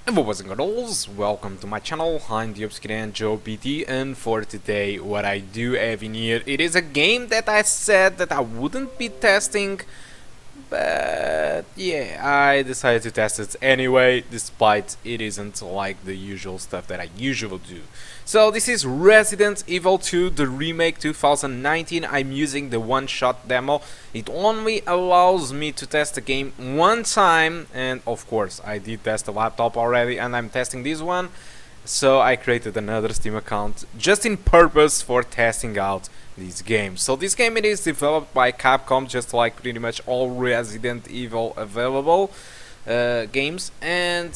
Hello boys and girls, welcome to my channel. I'm the Obscure Joe BT, and for today what I do have in here, it is a game that I said that I wouldn't be testing, but yeah, I decided to test it anyway, despite it isn't like the usual stuff that I usually do. So this is Resident Evil 2, the remake 2019. I'm using the one-shot demo. It only allows me to test the game one time, and of course I did test the laptop already, and I'm testing this one. So I created another Steam account just in purpose for testing out these games. So this game, it is developed by Capcom, just like pretty much all Resident Evil available games, and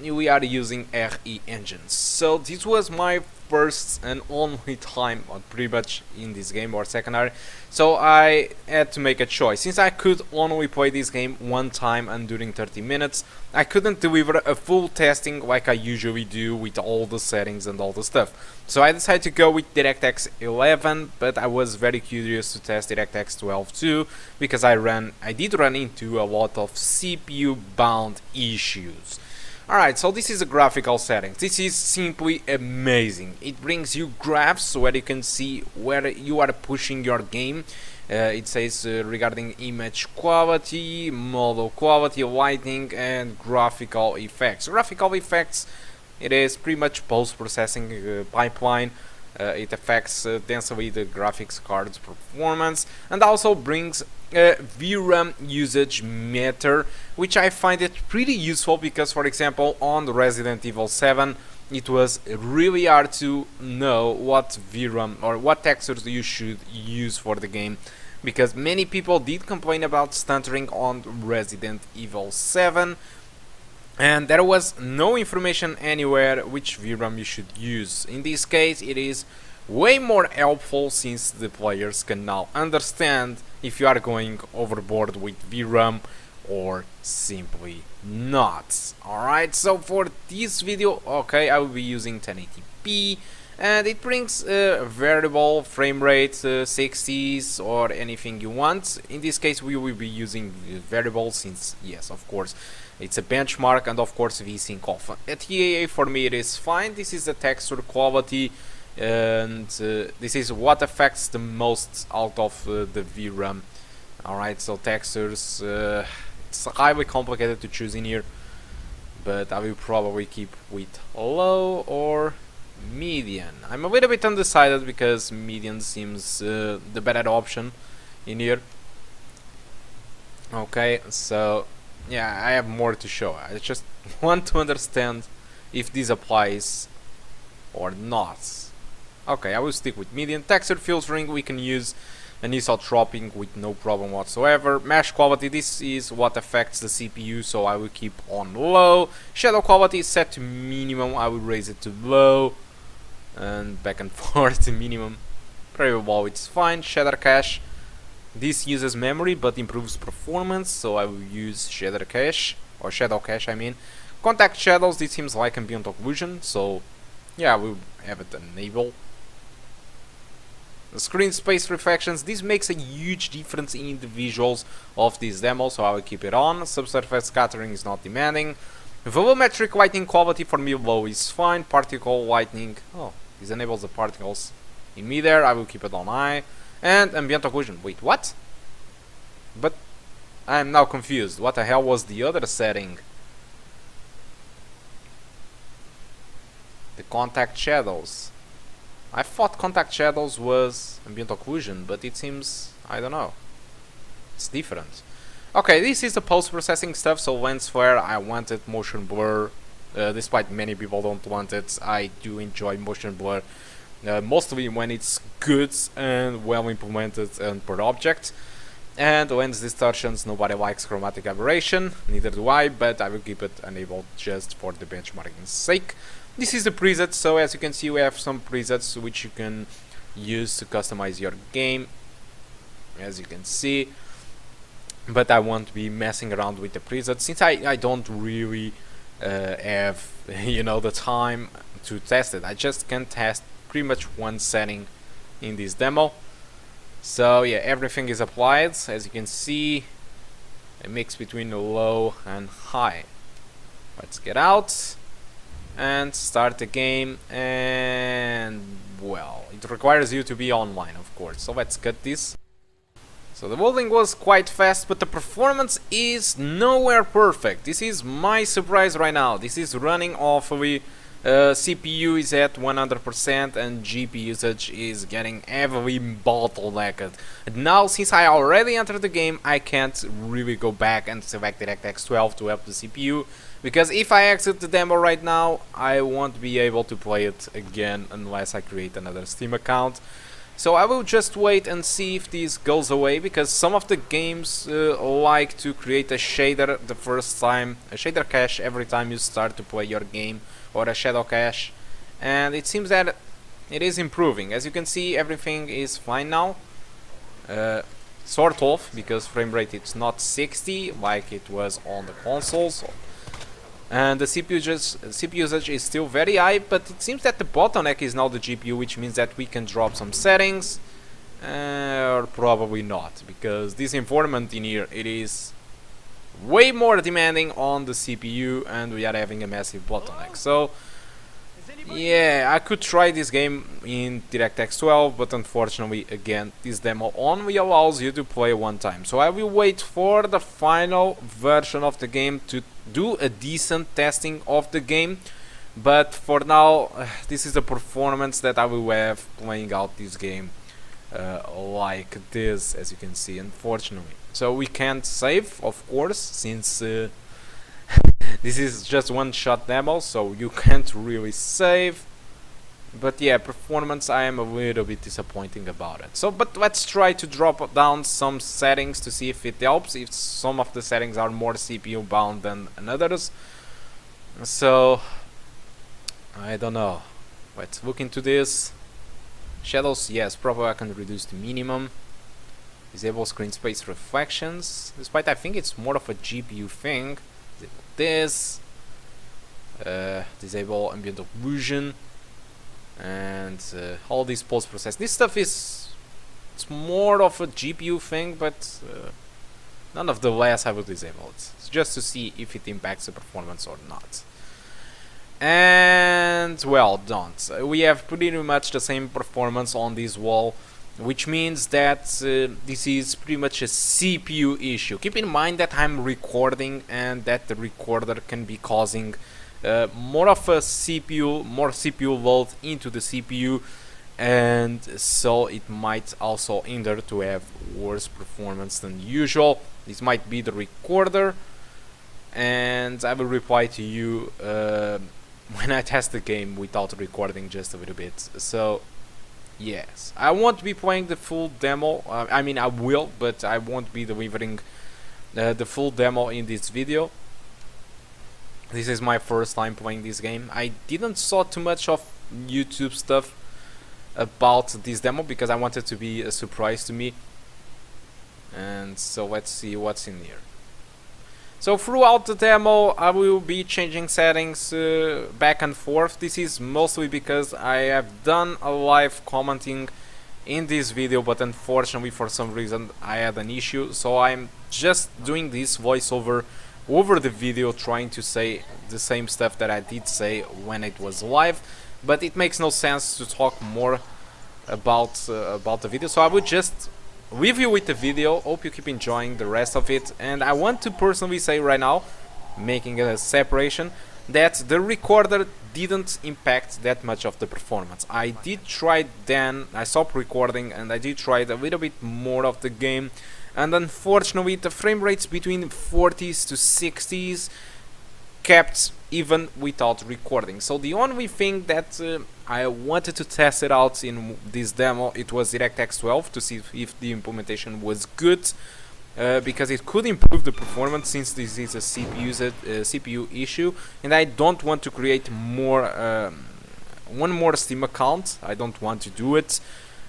we are using RE engines. So this was my first and only time pretty much in this game, or secondary, so I had to make a choice. Since I could only play this game one time and during 30 minutes, I couldn't deliver a full testing like I usually do with all the settings and all the stuff. So I decided to go with DirectX 11, but I was very curious to test DirectX 12 too, because I did run into a lot of CPU bound issues. Alright, so this is the graphical settings. This is simply amazing. It brings you graphs where you can see where you are pushing your game. It says regarding image quality, model quality, lighting, and graphical effects. Graphical effects, it is pretty much post-processing pipeline. It affects densely the graphics card's performance, and also brings a VRAM usage meter, which I find it pretty useful because, for example, on the Resident Evil 7, it was really hard to know what VRAM or what textures you should use for the game, because many people did complain about stuttering on Resident Evil 7, and there was no information anywhere which VRAM you should use. In this case, it is way more helpful, since the players can now understand if you are going overboard with VRAM or simply not. Alright, so for this video, okay, I will be using 1080p, and it brings variable frame rate, 60s or anything you want. In this case we will be using variable, since yes, of course, it's a benchmark, and of course VSync off. At TAA for me it is fine. This is the texture quality, and this is what affects the most out of the VRAM. Alright, so textures, it's highly complicated to choose in here, but I will probably keep with low or median. I'm a little bit undecided because median seems the better option in here. Okay, so yeah, I have more to show. I just want to understand if this applies or not. Okay, I will stick with median. Texture filtering, we can use anisotropic with no problem whatsoever. Mesh quality, this is what affects the CPU, so I will keep on low. Shadow quality is set to minimum, I will raise it to low, and back and forth to minimum. Variable, it's fine. Shader cache, this uses memory but improves performance, so I will use shader cache, or shadow cache I mean. Contact shadows, this seems like ambient occlusion, so yeah, we'll have it enabled. The screen space reflections, this makes a huge difference in the visuals of this demo, so I will keep it on. Subsurface scattering is not demanding. Volumetric lighting quality for me low is fine. Particle lighting, oh, this enables the particles in midair, I will keep it on high. And ambient occlusion, wait, what? But I am now confused, what the hell was the other setting? The contact shadows. I thought contact shadows was ambient occlusion, but it seems, I don't know, it's different. Okay, this is the post-processing stuff, so lens flare, I wanted motion blur, despite many people don't want it. I do enjoy motion blur, mostly when it's good and well implemented and per object. And lens distortions, nobody likes chromatic aberration, neither do I, but I will keep it enabled just for the benchmarking's sake. This is the preset, so as you can see we have some presets which you can use to customize your game, as you can see, but I won't be messing around with the presets since I don't really have you know, the time to test it. I just can test pretty much one setting in this demo. So yeah, everything is applied, as you can see, a mix between low and high. Let's get out and start the game, and well, it requires you to be online, of course, so let's cut this. So the loading was quite fast, but the performance is nowhere perfect. This is my surprise right now. This is running awfully. CPU is at 100% and GPU usage is getting heavily bottlenecked. Now, since I already entered the game, I can't really go back and select DirectX 12 to help the CPU, because if I exit the demo right now, I won't be able to play it again unless I create another Steam account. So I will just wait and see if this goes away, because some of the games like to create a shader the first time, a shader cache every time you start to play your game, or a shadow cache, and it seems that it is improving. As you can see, everything is fine now, sort of, because frame rate is not 60 like it was on the consoles, and the CPU usage is still very high, but it seems that the bottleneck is now the GPU, which means that we can drop some settings, or probably not, because this environment in here, it is way more demanding on the CPU, and we are having a massive bottleneck. So yeah, I could try this game in DirectX 12, but unfortunately, again, this demo only allows you to play one time. So I will wait for the final version of the game to do a decent testing of the game, but for now, this is the performance that I will have playing out this game like this, as you can see, unfortunately. So we can't save, of course, since this is just one-shot demo, so you can't really save. But yeah, performance, I am a little bit disappointing about it. So, but let's try to drop down some settings to see if it helps, if some of the settings are more CPU bound than others. So, I don't know. Let's look into this. Shadows, yes, probably I can reduce the minimum. Disable screen space reflections, despite I think it's more of a GPU thing. Disable this. Disable ambient occlusion, and all these post process. This stuff is, it's more of a GPU thing, but none of the less I will disable it. It's just to see if it impacts the performance or not. And well, don't. We have pretty much the same performance on this wall, which means that this is pretty much a CPU issue. Keep in mind that I'm recording, and that the recorder can be causing more of a more CPU load into the CPU, and so it might also hinder to have worse performance than usual. This might be the recorder, and I will reply to you when I test the game without recording just a little bit. So yes, I won't be playing the full demo. I mean, I will, but I won't be delivering the full demo in this video. This is my first time playing this game. I didn't saw too much of YouTube stuff about this demo because I wanted to be a surprise to me. And so let's see what's in here. So throughout the demo, I will be changing settings back and forth. This is mostly because I have done a live commenting in this video, but unfortunately for some reason I had an issue. So I'm just doing this voiceover over the video, trying to say the same stuff that I did say when it was live. But it makes no sense to talk more about the video. So I would just leave you with the video. Hope you keep enjoying the rest of it. And I want to personally say right now, making a separation, that the recorder didn't impact that much of the performance. I did try then, I stopped recording and I did try a little bit more of the game, and unfortunately the frame rates between 40s to 60s kept even without recording. So the only thing that I wanted to test it out in this demo, it was DirectX 12 to see if the implementation was good, because it could improve the performance, since this is a CPU issue, and I don't want to create more one more Steam account. I don't want to do it,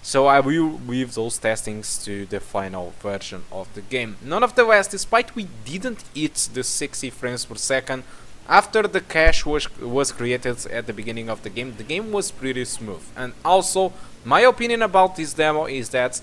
so I will leave those testings to the final version of the game. Nonetheless, despite we didn't hit the 60 frames per second after the cache was created at the beginning of the game was pretty smooth. And also, my opinion about this demo is that,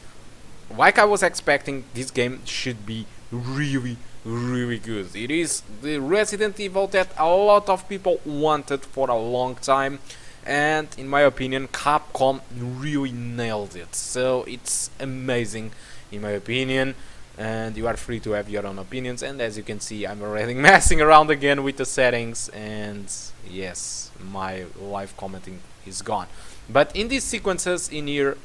like I was expecting, this game should be really, really good. It is the Resident Evil that a lot of people wanted for a long time, and in my opinion Capcom really nailed it. So it's amazing in my opinion, and you are free to have your own opinions. And as you can see, I'm already messing around again with the settings, and yes, my live commenting is gone. But in these sequences in here,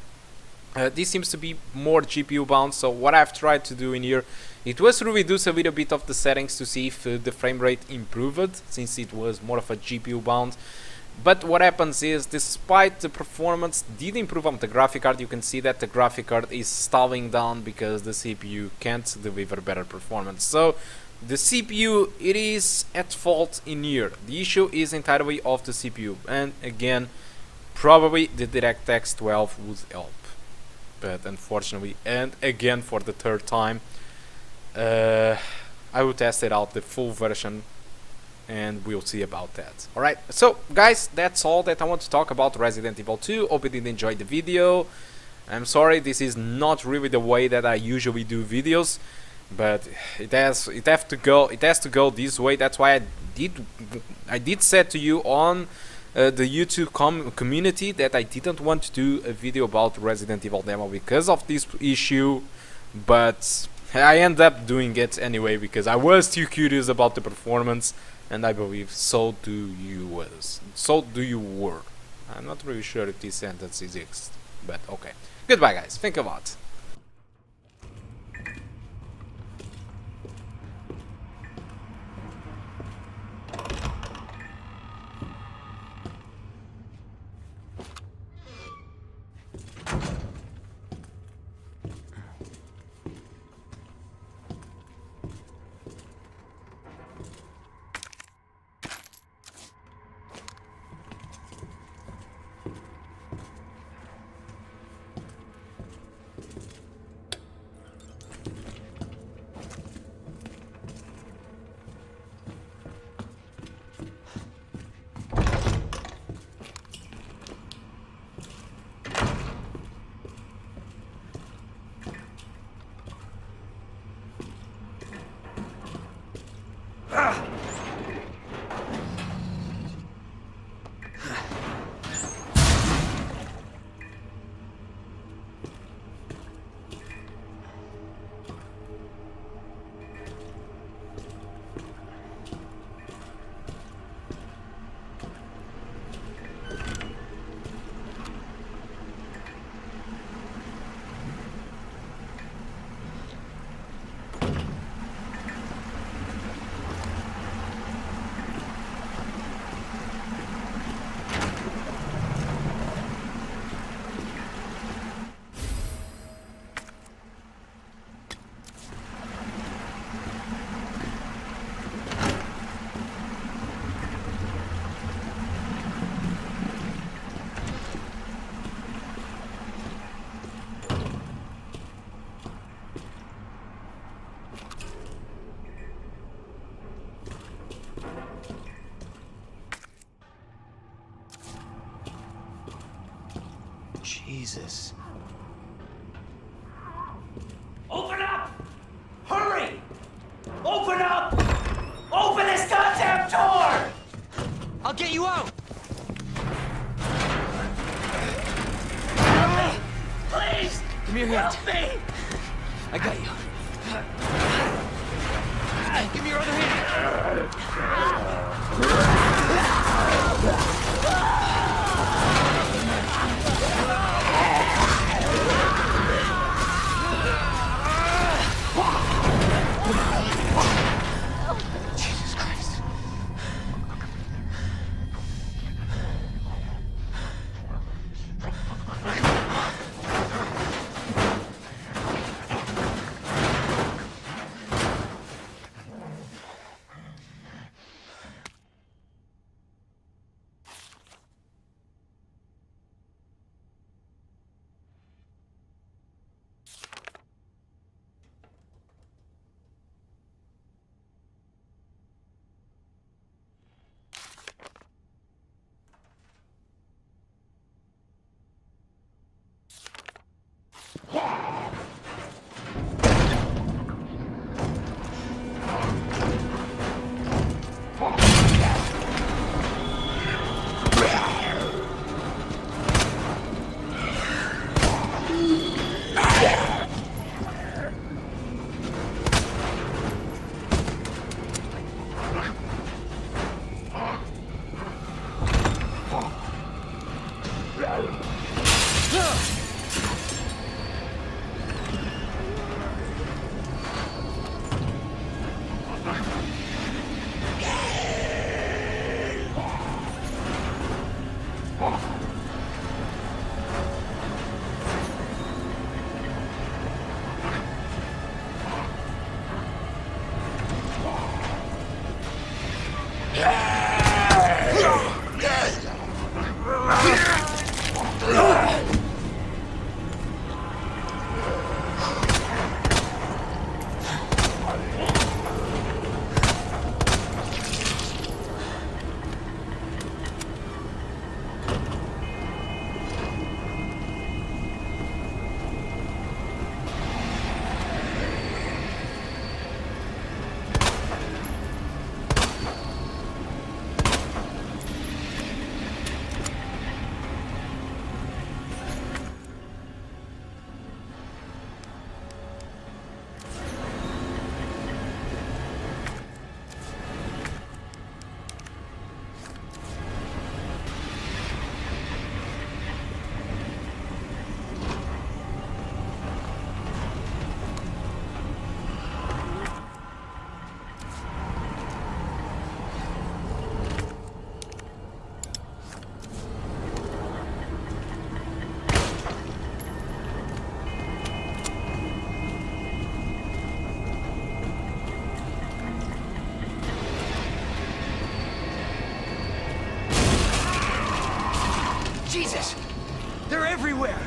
this seems to be more GPU bound. So what I've tried to do in here, it was to reduce a little bit of the settings to see if the frame rate improved, since it was more of a GPU bound. But what happens is, despite the performance did improve on the graphic card, you can see that the graphic card is stalling down because the CPU can't deliver better performance. So the CPU, it is at fault in here. The issue is entirely of the CPU, and again, probably the DirectX 12 would help. But unfortunately, and again for the third time, I will test it out, the full version, and we'll see about that. Alright, so guys, that's all that I want to talk about Resident Evil 2. Hope you did enjoy the video. I'm sorry, this is not really the way that I usually do videos, but it has to go this way. That's why I did say to you on the YouTube community that I didn't want to do a video about Resident Evil demo because of this issue, but I ended up doing it anyway because I was too curious about the performance, and I believe so do you were. I'm not really sure if this sentence exists, but okay. Goodbye guys, think a lot. Jesus. Open up! Hurry! Open up! Open this goddamn door! I'll get you out! Help me! Please! Give me your hand. Help me! I got you. Give me your other hand. Jesus Christ. Jesus! They're everywhere!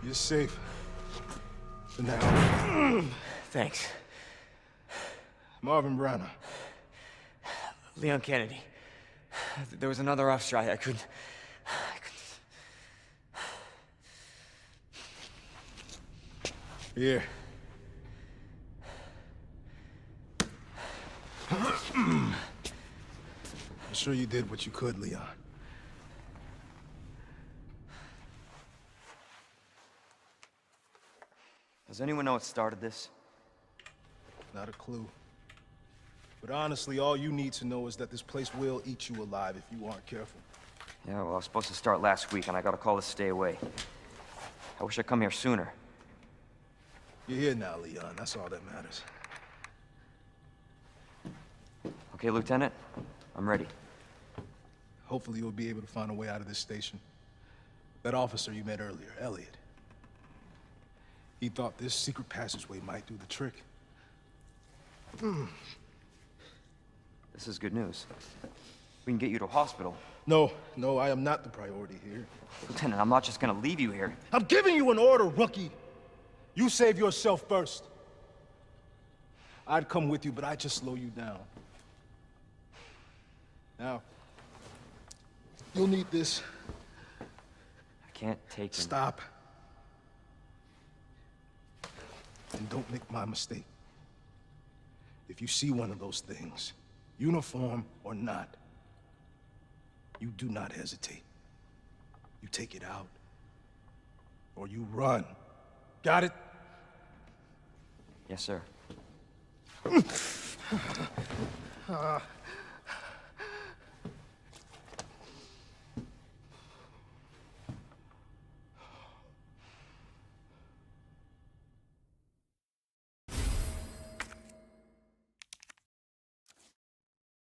You're safe. For now. Thanks. Marvin Browner. Leon Kennedy. There was another off strike. I couldn't... Here. I'm sure you did what you could, Leon. Does anyone know what started this? Not a clue. But honestly, all you need to know is that this place will eat you alive if you aren't careful. Yeah, well, I was supposed to start last week, and I got a call to stay away. I wish I'd come here sooner. You're here now, Leon. That's all that matters. Okay, Lieutenant? I'm ready. Hopefully you'll be able to find a way out of this station. That officer you met earlier, Elliot. He thought this secret passageway might do the trick. This is good news. We can get you to a hospital. No, I am not the priority here. Lieutenant, I'm not just gonna leave you here. I'm giving you an order, rookie! You save yourself first. I'd come with you, but I'd just slow you down. Now, you'll need this. I can't take him. Stop. And don't make my mistake. If you see one of those things, uniform or not, you do not hesitate. You take it out, or you run. Got it? Yes, sir.